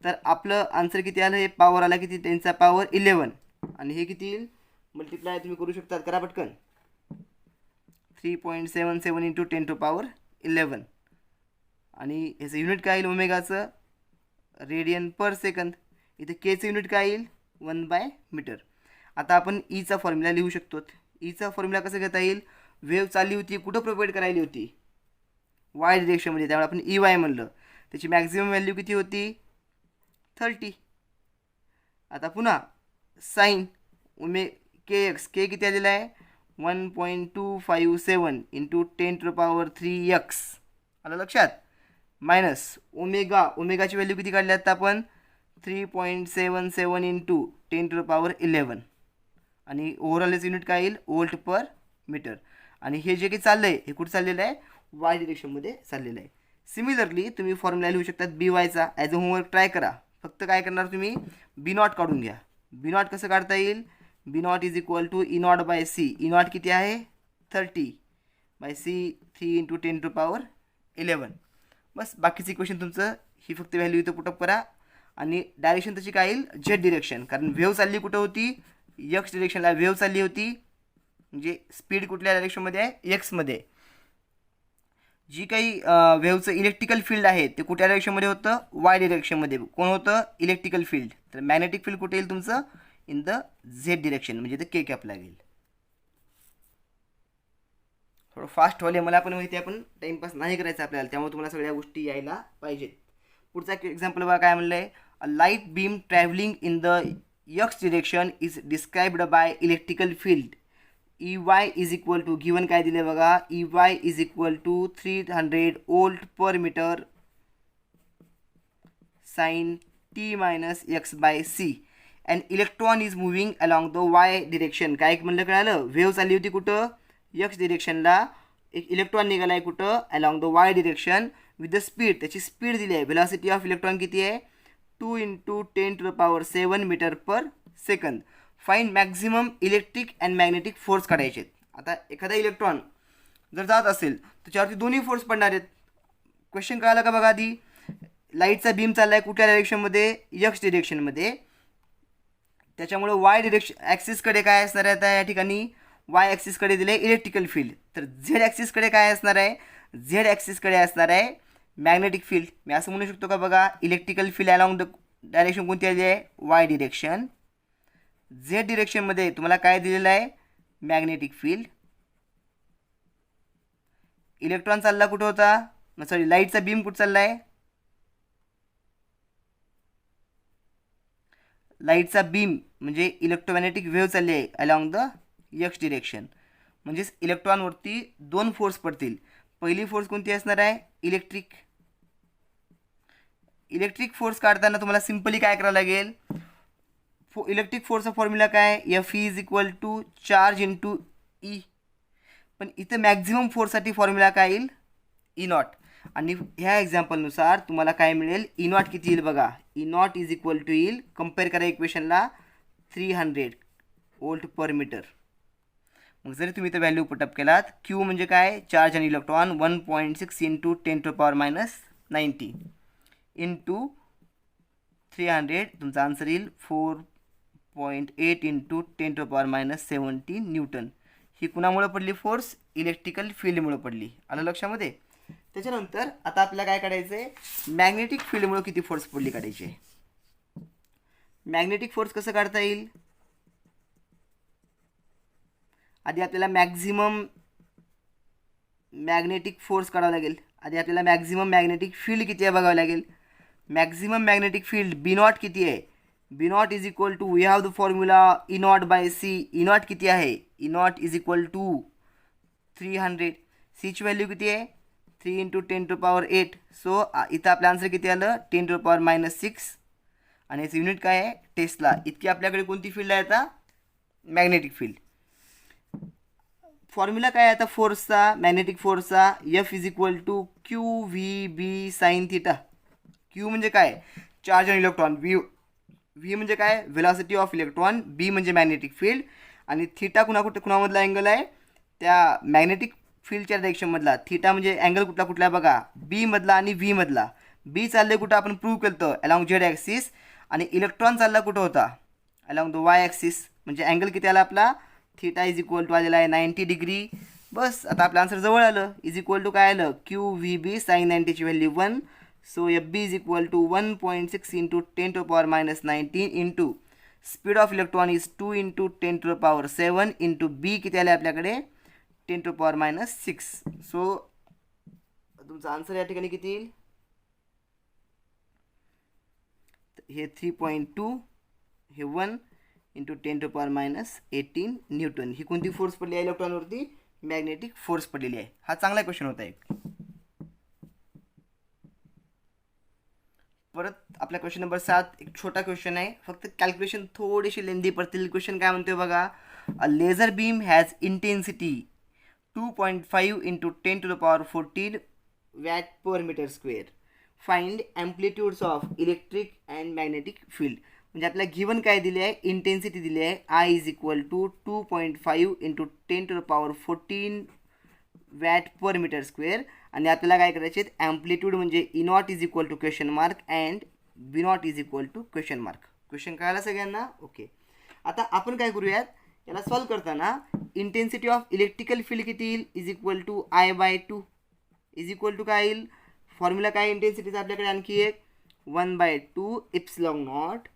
[SPEAKER 1] तर आपलं आन्सर किती आलं? हे पॉवर आला किती? त्यांचा पॉवर 11. आणि हे किती येईल? मल्टिप्लाय तुम्ही करू शकता. करा पटकन. 3.77 इंटू 10⁻11. आणि ह्याचं युनिट काय येईल ओमेगाचं? Radian per second. इथे केचं युनिट काय येईल? 1/मीटर. आता आपण ईचा फॉर्म्युला लिहू शकतो. ईचा फॉर्म्युला कसं घेता येईल? वेव्ह चालली होती, कुठं प्रोव्हाइड करायली होती? वाय डिरेक्शनमध्ये. त्यामुळे आपण EY म्हणलं. त्याची मॅक्झिमम व्हॅल्यू किती होती? 30. आता पुन्हा साईन KX. के किती आलेला आहे? 1.257 इंटू 10⁻³ आलं लक्षात? Minus omega. ओमेगाची व्हॅल्यू किती काढली आता आपण? 3.77 इंटू 10⁻11 आणि ओव्हरऑल याचं युनिट काय येईल वोल्ट पर मीटर. आणि हे जे काही चाललं आहे हे कुठं चाललेलं आहे वाय डिरेक्शनमध्ये चाललेलं आहे. सिमिलरली तुम्ही फॉर्म्युला लिहू शकतात बी वायचा. ॲज अ होमवर्क ट्राय करा. फक्त काय करणार तुम्ही बी नॉट काढून घ्या. बी नॉट कसं काढता येईल B naught is equal to E naught by c. E naught किती आहे 30 बाय सी 3 इंटू 10⁻11. बस बाकीचं इक्वेशन तुमचं ही फक्त व्हॅल्यू इथं पुटअप करा. आणि डायरेक्शन तशी काय येईल झेड डिरेक्शन. कारण वेव्ह चालली कुठं होती एक्स डिरेक्शनला वेव्ह चालली होती. म्हणजे स्पीड कुठल्या डायरेक्शनमध्ये आहे एक्समध्ये. जी काही वेव्हचं इलेक्ट्रिकल फील्ड आहे ते कुठल्या डायरेक्शनमध्ये होतं वाय डिरेक्शनमध्ये. कोण होतं इलेक्ट्रिकल फील्ड. तर मॅग्नेटिक फील्ड कुठे येईल तुमचं इन द झेड डिरेक्शन म्हणजे ते के कॅप लागेल. थोडं फास्ट व्हायला मला पण माहिती आहे पण टाईमपास नाही करायचं आपल्याला त्यामुळे तुम्हाला सगळ्या गोष्टी यायला पाहिजेत. पुढचा एक्झाम्पल बघा काय म्हणलं आहे a light beam travelling in the x direction is described by electrical field E y is equal to given काय दिले बघा E y is equal to 300 volt per metre sine t minus x by c. And electron is moving along the Y direction. काय म्हणलं कळालं wave चालली होती कुठं x डिरेक्शनला. एक इलेक्ट्रॉन निघाला आहे कुठं along the Y direction with the speed. त्याची स्पीड दिली आहे व्हेलॉसिटी ऑफ इलेक्ट्रॉन किती आहे 2 into 10⁻7 metre per second. Find maximum electric and magnetic force काढायचे. आता एखादा इलेक्ट्रॉन जर जात असेल त्याच्यावरती दोन्ही फोर्स पडणार आहेत. क्वेश्चन कळाला का बघा आधी. लाईटचा बीम चालला आहे कुठल्या डायरेक्शनमध्ये एक्स डिरेक्शनमध्ये. त्याच्यामुळे वाय डिरेक्शन ॲक्सिसकडे काय असणार आहे आता या ठिकाणी वाय ॲक्सिसकडे दिले इलेक्ट्रिकल फील्ड. तर झेड ॲक्सिसकडे काय असणार आहे झेड ॲक्सिसकडे असणार आहे मॅग्नेटिक फील्ड. मी असं म्हणू शकतो का बघा electrical field along the direction कोणती आली आहे वाय डिरेक्शन. झेड डिरेक्शनमध्ये तुम्हाला काय दिलेलं आहे मॅग्नेटिक फील्ड. इलेक्ट्रॉन चालला कुठं होता सॉरी लाईटचा बीम कुठं चालला आहे लाईटचा बीम म्हणजे इलेक्ट्रोमॅग्नेटिक वेव्ह चालली आहे अलॉंग द एक्स डिरेक्शन. म्हणजेच इलेक्ट्रॉनवरती दोन फोर्स पडतील. पहिली फोर्स कोणती असणार आहे इलेक्ट्रिक. इलेक्ट्रिक फोर्स काढताना तुम्हाला सिम्पली काय करावं लागेल इलेक्ट्रिक फोर्सचा फॉर्म्युला काय F is equal to charge into E. पण इथं मॅक्झिमम फोर्ससाठी फॉर्म्युला काय येईल ई नॉट. आणि ह्या एक्झाम्पलनुसार तुम्हाला काय मिळेल ई नॉट किती येईल बघा E naught is equal to येईल कम्पेअर करा इक्वेशनला 300 वोल्ट पर मीटर. मग जरी तुम्ही इथं व्हॅल्यू पुटअप केलात क्यू म्हणजे काय चार्ज आणि इलेक्ट्रॉन 1.6 इंटू 10⁻90 इंटू 300 तुमचा आन्सर येईल 4.8 इंटू 10⁻17 न्यूटन. ही कुणामुळे पडली फोर्स इलेक्ट्रिकल फील्डमुळे पडली. आलं लक्षामध्ये. त्याच्यानंतर आता आपल्याला काय काढायचं आहे मॅग्नेटिक फील्डमुळे किती फोर्स पडली काढायची आहे. मॅग्नेटिक फोर्स कसं काढता येईल आधी आपल्याला मॅक्झिमम मॅग्नेटिक फोर्स काढावा लागेल. आधी आपल्याला मॅक्झिमम मॅग्नेटिक फील्ड किती आहे बघावं लागेल. Maximum magnetic field B naught किती आहे B naught is equal to we have the formula E naught by c. E naught किती आहे E naught is equal to 300. सीची व्हॅल्यू किती आहे 3 इंटू 10⁸. सो इथं आपलं आन्सर किती आलं 10⁻6 आणि याचं युनिट काय आहे टेस्ला. इतकी आपल्याकडे कोणती फील्ड आहे आता मॅग्नेटिक फील्ड. फॉर्म्युला काय आहे आता फोर्सचा मॅग्नेटिक फोर्सचा F is equal to q v B sine theta. Q म्हणजे काय चार्ज आणि इलेक्ट्रॉन. व्ही म्हणजे काय व्हेलॉसिटी ऑफ इलेक्ट्रॉन. बी म्हणजे मॅग्नेटिक फील्ड आणि थिटा कुणामधला अँगल आहे त्या मॅग्नेटिक फील्डच्या डायरेक्शनमधला. थिटा म्हणजे अँगल कुठला बघा बी मधला आणि व्ही मधला. बी चालले कुठं आपण प्रूव्ह केलं होतं अलॉंग झेड ॲक्सिस आणि इलेक्ट्रॉन चालला कुठं होता अलॉंग द वाय ॲक्सिस. म्हणजे अँगल किती आला आपला थिटा इज इक्वल टू आलेला आहे 90 डिग्री. बस आता आपलं आन्सर जवळ आलं. इज इक्वल टू काय आलं क्यू व्ही बी साईन 90ची value 1. So F B is equal to 1.6 into 10⁻19 into speed of electron is 2 into 10⁻7 into B किती आले आपल्याकडे 10⁻6. सो तुमचा आन्सर या ठिकाणी किती येईल हे 3.2 हे 1 इंटू 10⁻18 न्यूटन. ही कोणती फोर्स पडली आहे इलेक्ट्रॉनवरती मॅग्नेटिक फोर्स पडलेली आहे. हा चांगला क्वेश्चन होता एक. परत आपला क्वेश्चन नंबर 7 एक छोटा क्वेश्चन आहे, फक्त कॅल्क्युलेशन थोडीशी लेंदी पडतील. क्वेश्चन काय म्हणतोय बघा, a laser beam has intensity 2.5 into 10⁻14 watt per metre square. Find amplitudes of electric and magnetic field. म्हणजे आपल्याला गिवन काय दिले आहे, इंटेन्सिटी दिली आहे I is equal to 2.5 into 10⁻14 watt per metre square. आणि आपल्याला काय करायचे आहेत, ॲम्प्लिट्यूड म्हणजे E naught is equal to question mark and B naught is equal to question mark. Question कळाला सगळ्यांना? ओके. आता आपण काय करूयात, याला सॉल्व करताना इंटेन्सिटी ऑफ इलेक्ट्रिकल फील्ड किती येईल, is equal to I/2 is equal to काय येईल, फॉर्म्युला काय इंटेन्सिटीचा आपल्याकडे आणखी एक 1/2 epsilon naught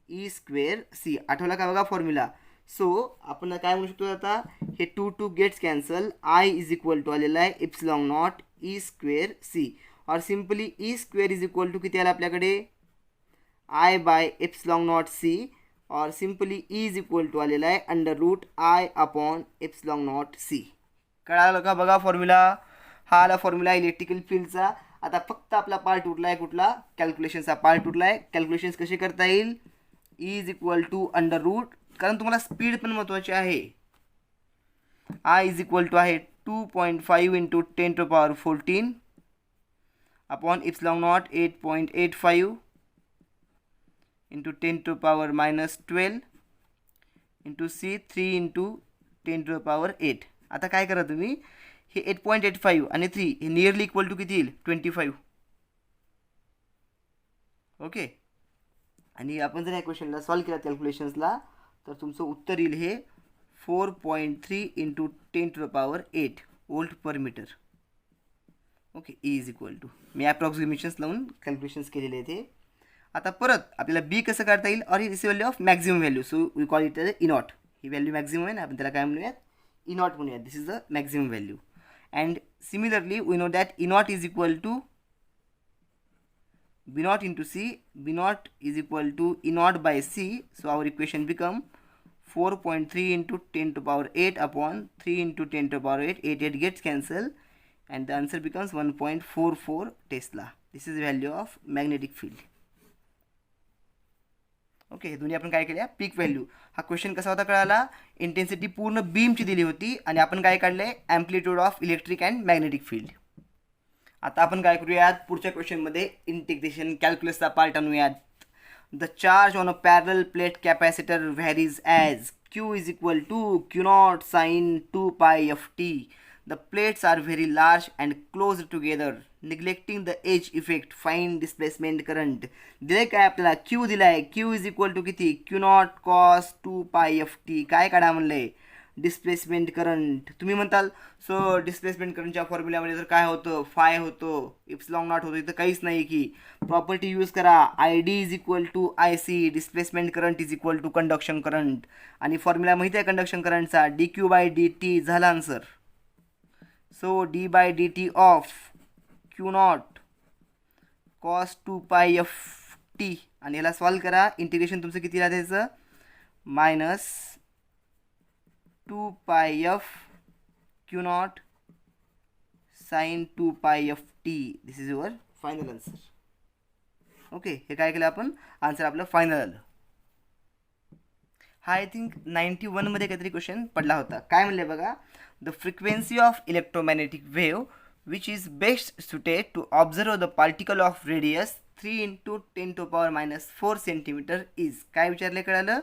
[SPEAKER 1] E square C. आठवला का बघा फॉर्म्युला. सो आपण काय म्हणू शकतो आता, हे 2 gets cancel, I is equal to आलेला आहे epsilon naught E square c. और simply E square is equal to किती आला आपल्याकडे, I/εc. और simply E is equal to आलेला आहे √I/εc. कळालं का बघा फॉर्म्युला. हा आला फॉर्म्युला इलेक्ट्रिकल फील्डचा. आता फक्त आपला पार्ट उरला आहे कुठला, कॅल्क्युलेशनचा पार्ट उरला आहे. कॅल्क्युलेशन्स कसे करता येईल, ई इज इक्वल टू √, कारण तुम्हाला स्पीड पण महत्त्वाची आहे. I इज इक्वल टू आहे 2.5 into 10⁻14 upon epsilon naught 8.85 into 10⁻12 into C 3 into 10⁸. आता काय करा तुम्ही, हे 8.85 आणि 3 हे नियरली इक्वल टू किती येईल, 25. ओके. आणि आपण जर या क्वेश्चनला सॉल्व केला कॅल्क्युलेशन्सला, तर तुमचं उत्तर येईल हे 4.3 into 10⁸ volt per metre. Okay. E is equal to, मी ॲप्रॉक्सिमेशन्स लावून कॅल्क्युलेशन्स केलेले आहेत हे. आता परत आपल्याला बी कसं काढता येईल, और this value of maximum value, so we call it as E naught. ही व्हॅल्यू मॅक्झिमम आहे ना, आपण त्याला काय म्हणूयात, ई नॉट म्हणूयात. This is the maximum value. And similarly we know that E naught is equal to B naught into C. B naught is equal to E naught by C. So our equation become 4.3 into 10⁸ upon 3 into 10⁸. 8 gets cancelled and the answer becomes 1.44 Tesla. This is the value of magnetic field. Okay. दोन्ही आपण काय केल्या, पीक value. हा question कसा होता कळाला, intensity पूर्ण बीमची दिली होती आणि आपण काय काढले, amplitude of electric and magnetic field. आता आपण काय करूयात, पुढच्या क्वेश्चनमध्ये इंटिग्रेशन कॅल्क्युलसचा पार्ट आणूयात. The charge on a parallel plate capacitor varies as Q is equal to Q0 sin 2πft. The plates are very large and close together neglecting the edge effect. Find displacement current. दिले काय आपल्याला, Q दिलाय, Q is equal to किती, Q0 cos 2πft. काय काढा म्हणलंय, displacement current. तुम्ही म्हणताल so displacement करंटच्या फॉर्म्युल्यामध्ये जर काय होतं, फाय होतो, इप्सिलॉन नॉट होतो, इथं काहीच नाही की. प्रॉपर्टी यूज करा, ID is equal to IC. Displacement current is equal to conduction current. आणि फॉर्म्युला माहिती आहे कंडक्शन करंटचा, dQ/dt. झाला answer. So d/dt of Q0 cos 2πft. आणि याला सॉल्व करा, इंटिग्रेशन तुमचं किती राहते, minus 2πf Q0 sin 2πft. This is your final answer. Okay. हे काय केलं आपण, आन्सर आपलं फायनल आलं. हा आय थिंक 91मध्ये काहीतरी क्वेश्चन पडला होता. काय म्हणले बघा, the frequency of electromagnetic wave which is best suited to observe the particle of radius 3 into 10⁻⁴ centimetre is. काय विचारले कळालं,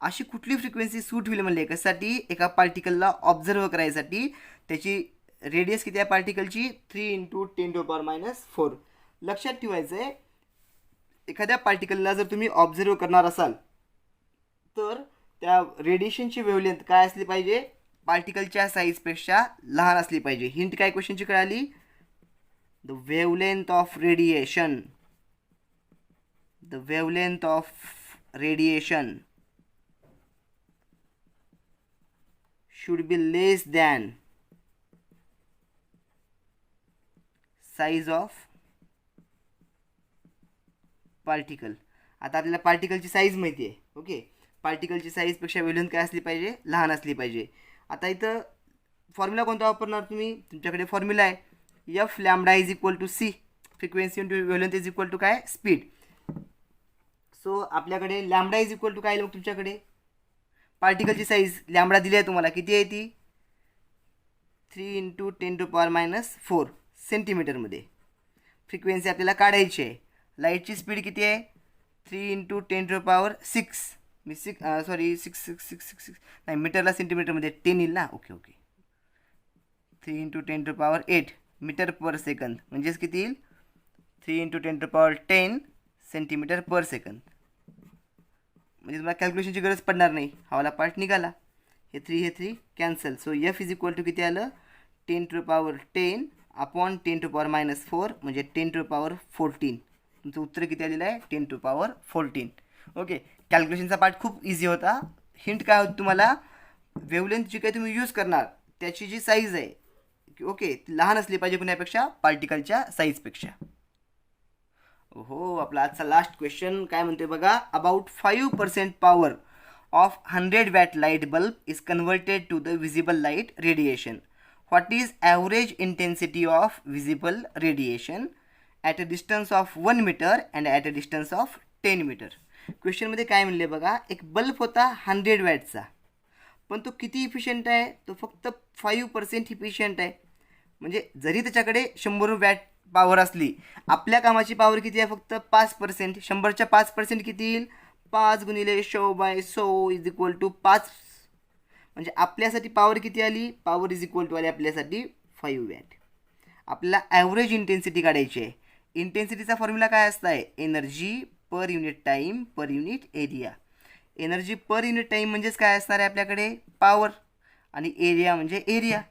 [SPEAKER 1] अशी कुठली फ्रिक्वेन्सी सूट होईल म्हणले, कशासाठी, एका पार्टिकलला ऑब्झर्व करायसाठी. त्याची रेडियस किती आहे पार्टिकलची, 3 इंटू 10⁻⁴. लक्षात ठेवायचं आहे, एखाद्या पार्टिकलला जर तुम्ही ऑब्झर्व करणार असाल तर त्या रेडिएशनची वेव्हलेंथ काय असली पाहिजे, पार्टिकलच्या साईजपेक्षा लहान असली पाहिजे. हिंट काय क्वेश्चनची कळाली, the wavelength of radiation. The wavelength of radiation should be less than size of particle. आता आपल्याला पार्टिकलची साईज माहिती आहे. ओके. पार्टिकलची साईजपेक्षा वेव्हलेंथ काय असली पाहिजे, लहान असली पाहिजे. आता इथं फॉर्म्युला कोणता वापरणार तुम्ही, तुमच्याकडे फॉर्म्युला आहे F lambda is equal to C. Frequency into wavelength is equal to काय स्पीड. सो आपल्याकडे लॅम्बडा इज इक्वल टू काय येईल मग तुमच्याकडे पार्टिकलची साईज लॅम्बडा दिली आहे तुम्हाला किती आहे ती 3 × 10⁻⁻4 सेंटीमीटरमध्ये. फ्रिक्वेन्सी आपल्याला काढायची आहे. लाईटची स्पीड किती आहे 3 × 10⁻6 मी 6 नाही मीटरला सेंटीमीटरमध्ये 10 येईल ना. ओके 3 × 10⁸ मीटर पर सेकंद म्हणजेच किती येईल 3 × 10⁻10 सेंटीमीटर पर सेकंद. म्हणजे तुम्हाला कॅल्क्युलेशनची गरज पडणार नाही. हा वाला पार्ट निघाला. हे 3 cancel. So F is equal to किती आलं 10⁻10 अपॉन 10⁻⁻4 म्हणजे 10⁻14. तुमचं उत्तर किती आलेलं आहे 10⁻14. ओके कॅल्क्युलेशनचा पार्ट खूप इझी होता. हिंट काय होती तुम्हाला वेव्हलेंथ जी काही तुम्ही यूज करणार त्याची जी साईज आहे ओके ती लहान असली पाहिजे कुणापेक्षा पार्टिकलच्या साईजपेक्षा. हो आपला आजचा लास्ट क्वेश्चन काय म्हणतोय बघा. About 5% power of 100 watt light bulb is converted to the visible light radiation. What is average intensity of visible radiation at a distance of 1 metre and at a distance of 10 metre. क्वेश्चनमध्ये काय म्हणले बघा एक bulb होता 100 वॅटचा पण तो किती इफिशियंट आहे तो फक्त 5% इफिशियंट आहे. म्हणजे जरी त्याच्याकडे 100 वॅट पॉवर असली आपल्या कामाची पॉवर किती आहे फक्त 5%. 100च्या 5% किती येईल 5 × 100/100 इज इक्वल टू 5. म्हणजे आपल्यासाठी पॉवर किती आली पॉवर इज इक्वल टू आली आपल्यासाठी 5 वॅट. आपल्याला ॲव्हरेज इंटेन्सिटी काढायची आहे. इंटेन्सिटीचा फॉर्म्युला काय असतं आहे एनर्जी पर युनिट टाईम पर unit area. Energy per unit time म्हणजेच काय असणार आहे आपल्याकडे पॉवर आणि एरिया म्हणजे एरिया.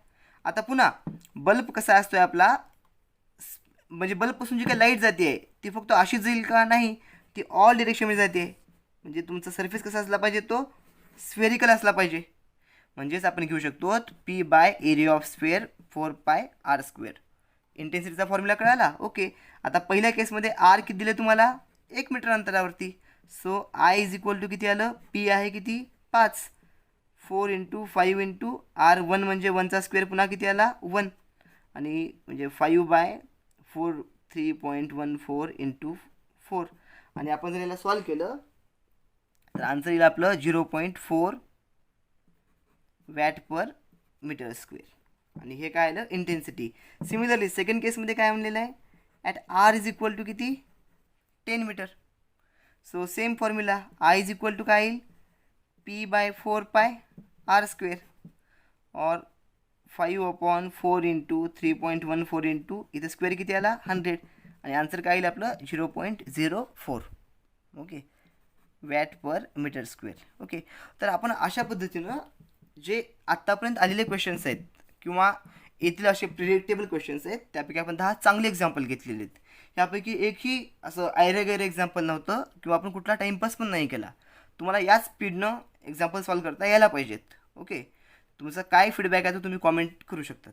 [SPEAKER 1] आता पुन्हा बल्ब कसा असतो आहे आपला म्हणजे बल्बपासून जी काही लाईट जाते आहे ती फक्त अशीच जाईल का नाही ती ऑल डिरेक्शनमध्ये जाते. म्हणजे तुमचा सरफेस कसा असला पाहिजे तो स्फेरिकल असला पाहिजे. म्हणजेच आपण घेऊ शकतो P/एरिया ऑफ स्क्वेअर 4πr². इंटेन्सिटीचा फॉर्म्युला कळाला. ओके आता पहिल्या केसमध्ये आर किती दिले तुम्हाला 1 मीटर अंतरावरती. So I is equal to किती आलं पी आहे किती 5 4 × 5 × R1 म्हणजे 1चा स्क्वेअर पुन्हा किती आला 1 आणि म्हणजे 5/4 3.14 × 4 आणि आपण जर याला सॉल्व केलं तर आन्सर येईल आपलं 0.4 वॅट पर मीटर स्क्वेअर. आणि हे काय आलं इंटेन्सिटी. सिमिलरली सेकंड केसमध्ये काय म्हणलेलं आहे at R is equal to किती 10 metre. So same formula I is equal to काय येईल P/4πr² और 5/4 × 3.14 इथं स्क्वेअर किती आला 100 आणि आन्सर काय येईल आपलं 0.04 okay watt per metre square. Okay तर आपण अशा पद्धतीनं जे आत्तापर्यंत आलेले क्वेश्चन्स आहेत किंवा येथील असे प्रिडिक्टेबल क्वेश्चन्स आहेत त्यापैकी आपण 10 चांगले एक्झाम्पल घेतलेले आहेत. यापैकी एकही असं ऐरेगैरे एक्झाम्पल नव्हतं किंवा आपण कुठला टाईमपास पण नाही केला. तुम्हाला याच स्पीडनं एक्झाम्पल सॉल्व करता यायला पाहिजेत. ओके तुमचा काय फीडबॅक आहे तो तुम्ही कॉमेंट करू शकतात.